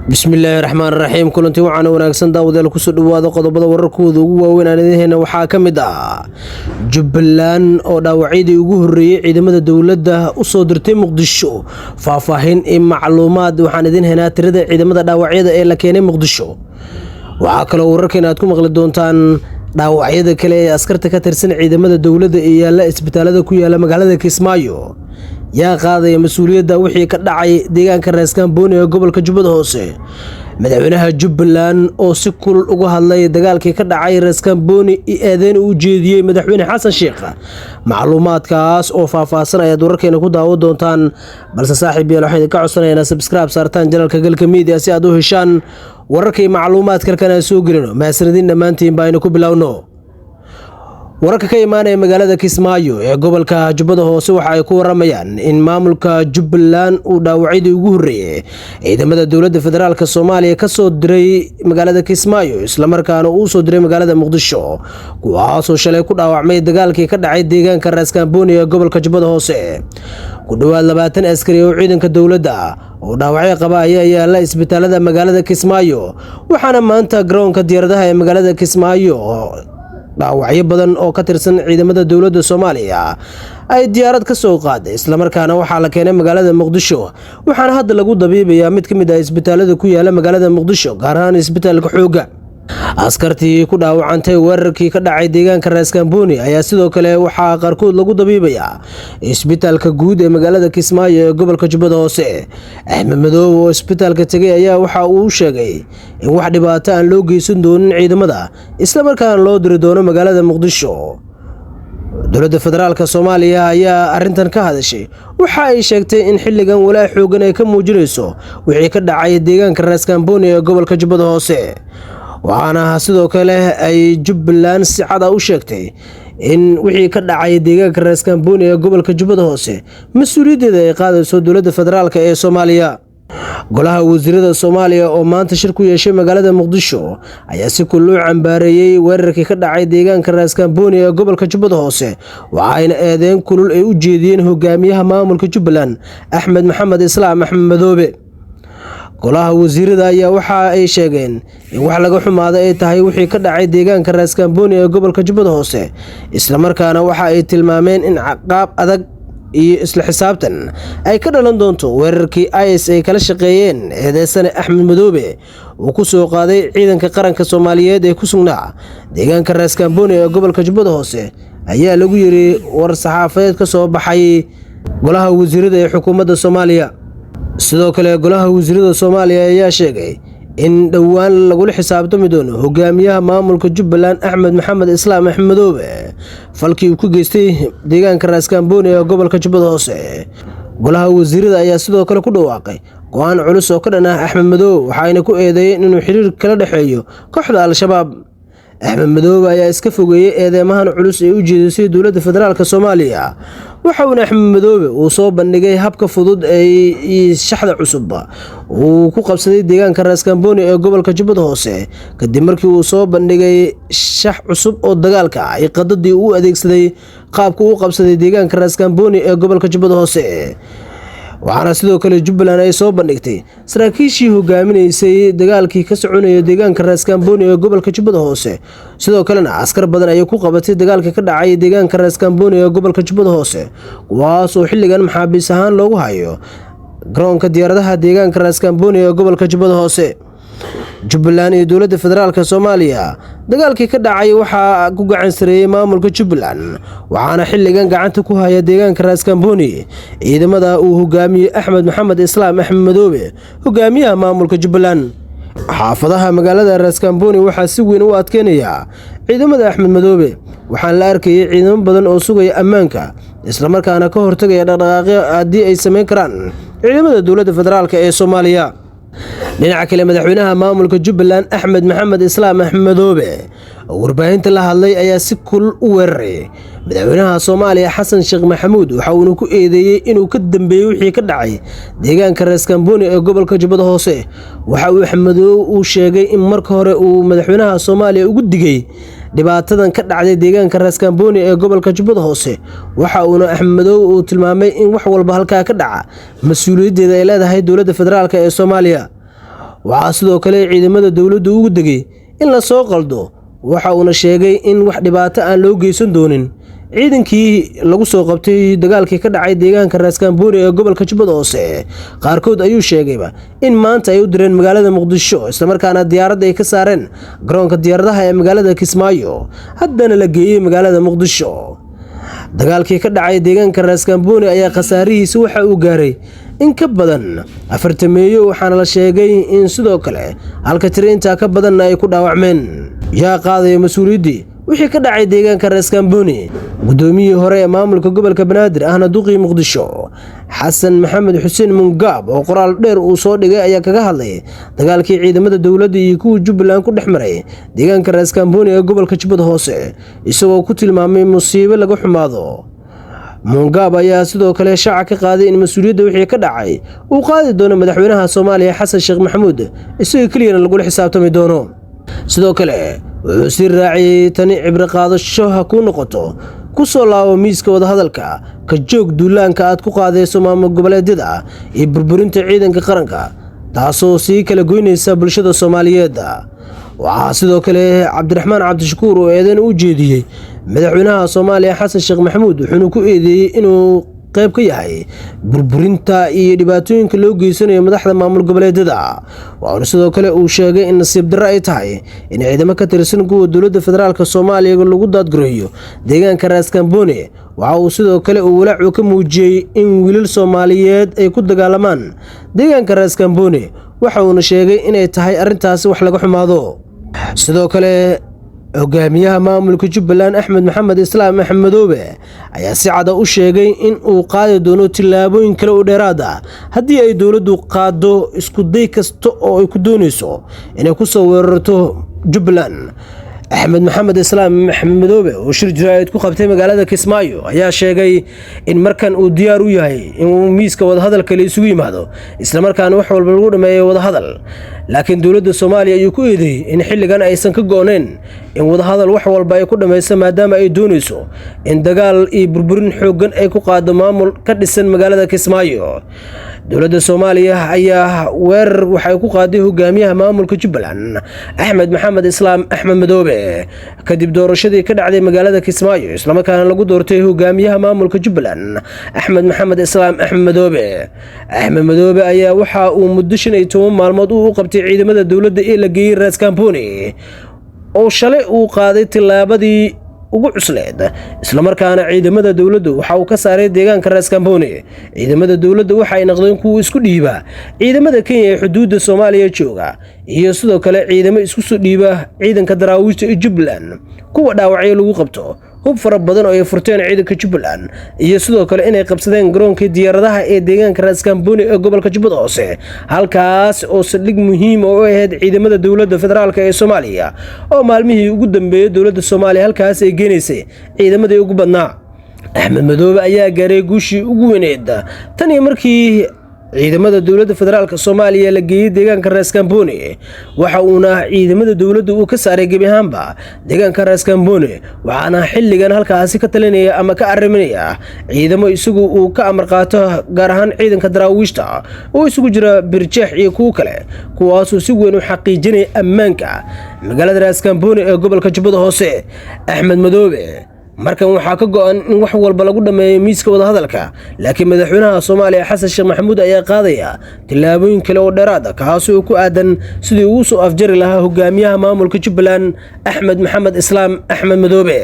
Bismillahirrahmanirrahiim. Kulanti waxaan wanaagsan daawadeel ku soo dhawaado qodobada wararkooda ugu waaweyn aan idin waxaa ka mid ah Jubbaland oo dhaawacyadii ugu horeeyay ciidamada dawladda u soo dirtay Muqdisho. Faahfaahin iyo macluumaad waxaan idin haynaa tirada ciidamada dhaawacyada ee la keenay Muqdisho. Waxaa kale oo wararkeena aad ku maqli doontaan dhaawacyada kale ee askarta ka tirsan ciidamada dawladda ee yaala isbitaalada ku yaala magaalada Kismaayo. yaa qaadaya mas'uuliyadda wixii ka dhacay deegaanka Raaskambooni ee gobolka Jubbada Hoose. Madaxweynaha Jubbaland oo si kulul uga hadlay dagaalkii ka dhacay Raaskambooni iyo eedeyn u jeediyay madaxweyne Xasan Sheekh. Macluumaadkaas oo faahfaahsan ayaad wararkeena ku daawan doontaan, balse saaxiibayaal waxaan ka codsanaynaa subscribe saartaan channelka Galka Media si aad u heshaan wararka iyo macluumaadka kale soo gelino. Mahadsanidin dhammaantiin baa ku bilowno. wararka ka imaanaya magaalada Kismaayo ee gobolka Jubbada Hoose waxa ay ku waramayaan in maamulka Jubbaland uu dhaawacyadii ugu horeeyay ciidamada dawladda federaalka Soomaaliya ka soo diray magaalada Kismaayo isla markaana uu soo diray magaalada Muqdisho, kuwaas oo shalay ku dhaawacmay dagaalkii ka dhacay deegaanka Raaskambooni ee gobolka Jubbada Hoose. Ku dhawaad 20 askari oo ciidanka dawladda oo dhaawacyo qaba ayaa yaala isbitaalada magaalada Kismaayo, waxaana maanta garoonka diyaaradaha ee magaalada Kismaayo dhaawacyo badan oo ka tirsan ciidamada dawladda Soomaaliya ay diyaarad ka soo qaaday isla markaana waxaa la keenay magaalada Muqdisho, waxaana hadda lagu dabiibayaa mid ka mid ah isbitaalada ku yaala magaalada Muqdisho, gaar ahaan isbitaalka Xoogga. askartii ku dhaawacantay weerarkii ka dhacay deegaanka Raaskambooni ayaa sidoo kale waxaa qaarkood lagu dabiibayaa isbitaalka guud ee magaalada Kismaayo ee gobolka Jubbada Hoose. Axmed Madow oo isbitaalka tagay ayaa waxa uu sheegay in wax dhibaato aan loo geysan doonin ciidamada isla markaana loo diri doono magaalada Muqdisho. dowladda federaalka Soomaaliya ayaa arintan ka hadashay, waxa ay sheegtay in xilligan walaac xoogan ay ka muujinayso wixii ka dhacay deegaanka Raaskambooni ee gobolka Jubbada Hoose. waxaana sidoo kale ay Jubbaland si cad u sheegtay in wixii ka dhacay deegaanka Raaskambooni ee gobolka Jubbada Hoose mas'uuliyaddeeda ay qaadayso dowladda federaalka ee Soomaaliya. golaha wasiirada Soomaaliya oo maanta shir ku yeeshay magaalada Muqdisho ayaa si kulul u cambaareeyay weerarkii ka dhacay deegaanka Raaskambooni ee gobolka Jubbada Hoose, waxaana eedeyn kulul ay u jeediyeen hogaamiyaha maamulka Jubbaland Axmed Maxamed Islaam Axmed Madoobe. golaha wasiirada ayaa waxa ay sheegeen in wax laga xumaado ay tahay wixii ka dhacay deegaanka Raaskambooni ee gobolka Jubbada Hoose, isla markaana waxa ay tilmaameen in ciqaab adag iyo isla xisaabtan ay ka dhalan doonto weerarkii IS ay kala shaqeeyeen eedeysane Axmed Madoobe uu ku soo qaaday ciidanka qaranka Soomaaliyeed ee ku sugnaa deegaanka Raaskambooni ee gobolka Jubbada Hoose, ayaa lagu yiri war saxaafadeed ka soo baxay golaha wasiirada ee xukuumadda Soomaaliya. sidoo kale golaha wasiirada Soomaaliya ayaa sheegay in dhawaan lagu xisaabtami doono hogaamiyaha maamulka Jubbaland Axmed Maxamed Islaam Axmed Madoobe falkii uu ku geystay deegaanka Raaskambooni ee gobolka Jubbada Hoose. golaha wasiirada ayaa sidoo kale ku dhawaaqay go'aan culus oo ka dhan ah Axmed Madoobe, waxaana ku eedeeyay inuu xiriir kala dhaxeeyo kooxda Al-Shabaab. Axmed Madoobe ayaa iska fogeeyay eedeymahan culus ee u jeedisay dowladda federaalka Soomaaliya. waxa uu Axmed Madoobe uu soo bandhigay habka fudud ee shaxda cusub uu ku qabsaday deegaanka Raaskambooni ee gobolka Jubbada Hoose, kadib markii uu soo bandhigay shax cusub oo dagaalka ay qadadii uu adeegsaday qaabka uu qabsaday deegaanka Raaskambooni ee gobolka Jubbada Hoose. waxaana sidoo kale Jubbaland ay soo bandhigtay saraakiishii hogaaminaysay dagaalkii ka soconaya deegaanka Raaskambooni ee gobolka Jubbada Hoose. sidoo kalena askar badan ay ku qabatay dagaalka ka dhacay deegaanka Raaskambooni ee gobolka Jubbada Hoose, kuwaas oo xilligan maxaabiis ahaan loogu hayo garoonka diyaaradaha deegaanka Raaskambooni ee gobolka Jubbada Hoose. Jubbaland iyo dowladda federaalka Soomaaliya dagaalkii ka dhacay waxa ku gacan sareeyay maamulka Jubbaland, waxaana xilligan gacanta ku haya deegaanka Raaskambooni ciidamada uu hogaamiyo Axmed Maxamed Islaam Axmed Madoobe, hogaamiyaha maamulka Jubbaland. xaafadaha magaalada Raaskambooni waxaa si weyn u adkeynaya ciidamada Axmed Madoobe, waxaan la arkayay ciidamo badan oo sugaya ammaanka isla markaana ka hortagaya dhaqdhaqaaqyo haddii ay sameyn karaan ciidamada dowladda federaalka ee Soomaaliya. dhinaca kale madaxweynaha maamulka Jubbaland Axmed Maxamed Islaam Axmed Madoobe oo warbaahinta la hadlay ayaa si kulul u weeraray madaxweynaha Soomaaliya Xasan Sheekh Maxamuud, waxa uu ku eedeeyay inuu ka dambeeyay wixii ka dhacay deegaanka Raaskambooni ee gobolka Jubbada Hoose. waxa uu Axmed Madoobe uu sheegay in marka hore uu madaxweynaha Soomaaliya ugu digay dhibaatadan ka dhacday deegaanka Raaskambooni ee gobolka Jubbada Hoose. waxa uu Axmed Madoobe uu tilmaamay in wax walba halka ka dhaca mas'uuliyaddeeda ay leedahay dowladda federaalka ee Soomaaliya. waxaa sidoo kale ciidamada dowladdu ugu degay in la soo qaldo waxa uuna sheegay in wax dhibaato aan loo geysan doonin ciidankii lagu soo qabtay dagaalkii ka dhacay deegaanka Raaskambooni ee gobolka Jubbada Hoose qaarkood ayuu sheegayba in maanta ay u direen magaalada Muqdisho isla markaana diyaaradda ay ka saareen garoonka diyaaradaha ee magaalada Kismaayo haddana la geeyay magaalada Muqdisho. dagaalkii ka dhacay deegaanka Raaskambooni ayaa khasaarihiisa waxa uu gaaray in ka badan 40 meeyo waxaana la sheegay in sidoo kale halka tiriinta ka badan ay ku dhaawacmeen. yaa qaaday mas'uuliyadii wixii ka dhacay deegaanka Raaskambooni gudoomiyihii hore ee maamulka gobolka Banaadir ahna duqii Muqdisho Xasan Maxamed Xuseen Mungaab oo qoraal dheer uu soo dhigay ayaa kaga hadlay dagaalkii ciidamada dawladda iyo kuwa Jubbaland ku dhexmaray deegaanka Raaskambooni ee gobolka Jubbada Hoose isagoo ku tilmaamay musiibo laga xumaado. Mungaab ayaa sidoo kale shaaca ka qaaday in mas'uuliyadda wixii ka dhacay uu qaadi doono madaxweynaha Soomaaliya Xasan Sheekh Maxamuud isagoo kaliya lagu xisaabtami doono. sidoo kale wuxuu sii raaciyay tani cibro qaadasho ha ku noqoto ku soo laabo miiska wada hadalka ka joog duulaanka aad ku qaadayso maamul goboleedyada iyo burburinta ciidanka qaranka taasoo sii kala goynaysa bulshada Soomaaliyeed. waxaa sidoo kale Cabdiraxmaan Cabdishakuur oo eedan u jeediyay madaxweynaha Soomaaliya Xasan Sheekh Maxamuud wuxuu ku eedeeyay inuu qayb ka yahay burburinta iyo dhibaatooyinka loo geysanayo madaxda maamul goboleedyada. waxaana sidoo kale uu sheegay in nasiib darro ay tahay in ciidamo ka tirsan kuwa dowladda federaalka Soomaaliya lagu daadgureeyo deegaanka Raaskambooni. waxa uu sidoo kale uu walaac ka muujiyay in wiilal Soomaaliyeed ay ku dagaalamaan deegaanka Raaskambooni waxa uu sheegay inay tahay arintaas wax laga xumaado. sidoo kale hogaamiyaha maamulka Jubbaland Axmed Maxamed Islaam Axmed Madoobe ayaa si cad u sheegay in uu qaadi doono tillaabooyin kale oo dheeraad ah haddii ay dawladdu qaado isku day kasta oo ay ku doonayso inay ku soo weerarto Jubbaland. Axmed Maxamed Islaam Axmed Madoobe oo shir jiraayad ku qabtay magaalada Kismaayo ayaa sheegay in markan uu diyaar u yahay in uu miiska wada hadalka la isugu yimaado isla markaana wax walba lagu dhameeyo wada hadal. laakiin dawladda Soomaaliya ayuu ku eedeeyay in xilligan aysan ka go'neen in wada hadal wax walba ay ku dhameyso maadaama ay doonayso in dagaal iyo burburin xooggan ay ku qaado maamul ka dhisan magaalada Kismaayo. dawladda Soomaaliya ayaa weerar waxay ku qaaday hogaamiyaha maamulka Jubbaland Axmed Maxamed Islaam Axmed Madoobe kadib doorashadii ka dhacday magaalada Kismaayo isla markaana lagu doortay hogaamiyaha maamulka Jubbaland Axmed Maxamed Islaam Axmed Madoobe. Axmed Madoobe ayaa waxa uu muddo 15 maalmood u qabtay ciidamada dawladda ee la geeyay Raaskambooni oo shalay uu qaaday tilaabadii ugu cusleed isla markaana ciidamada dawladdu waxa uu ka saaray deegaanka Raaskambooni. ciidamada dawladdu waxa ay noqdeen kuwa isku dhiiba ciidamada Kenya ee xuduudda Soomaaliya jooga iyo sidoo kale ciidamo isku soo dhiiba ciidanka daraawiishta ee Jubbaland kuwa dhaawacyo lagu qabto hub fara badan oo ay furteen ciidanka Jubbaland iyo sidoo kale inay qabsadeen garoonka diyaaradaha ee deegaanka Raaskambooni ee gobolka Jubbada Hoose halkaas oo saldhig muhiim oo ahayd ciidamada dawladda federaalka ee Soomaaliya oo maalmihii ugu dambeeyay dawladda Soomaaliya halkaas ay geenaysay ciidamadii ugu badnaa. Axmed Madoobe ayaa gaaray guushii ugu weyneed tan iyo markii ciidamada dawladda federaalka Soomaaliya la geeyay deegaanka Raaskambooni waxa uuna ciidamada dawladdu uu ka saaray gabi ahaanba deegaanka Raaskambooni waxaana xilligan halkaas ka talinaya ama ka arriminaya ciidamo isagu uu ka amar qaato gaar ahaan ciidanka daraawiishta oo isugu jira Birjeex iyo kuwa kale kuwaas oo si weyn u xaqiijinay ammaanka magaalada Raaskambooni ee gobolka Jubbada Hoose. Axmed Madoobe markan waxaa ka go'an in wax walba lagu dhameeyo miiska wada hadalka laakiin madaxweynaha Soomaaliya Xasan Sheekh Maxamuud ayaa qaadaya tillaabooyin kale oo dheeraad ah kaas oo ku aadan sidii uu soo afjari lahaa hogaamiyaha maamulka Jubbaland Axmed Maxamed Islaam Axmed Madoobe.